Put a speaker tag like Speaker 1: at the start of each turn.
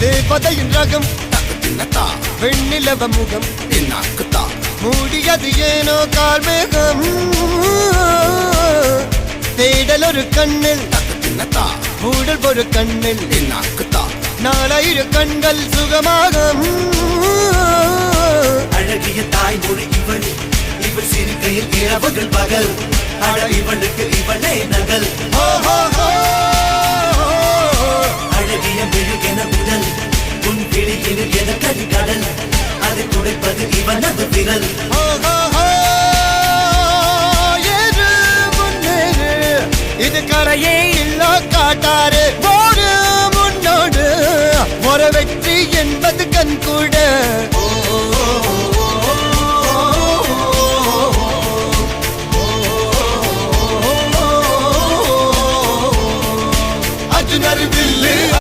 Speaker 1: தேவதையின் ரகம் வெண்ணிலவ முகம் மூடியது ஏனோ கார்மேகம் தேடல் ஒரு கண்ணில் மூடல் ஒரு கண்ணில் நாளையிரு கண்கள் சுகமாக
Speaker 2: அழகிய தாய்மொழி இவள் இவள் சிறுகையில் இரவுகள் பகல் அழ இவளுக்கு இவளே நகல் அழகிய மெழுகென உடல் உன் கிளியில் என கரிகடல் அதை துடைப்பது இவனது விரல்
Speaker 1: இது கரையே இல்ல காட்டாரு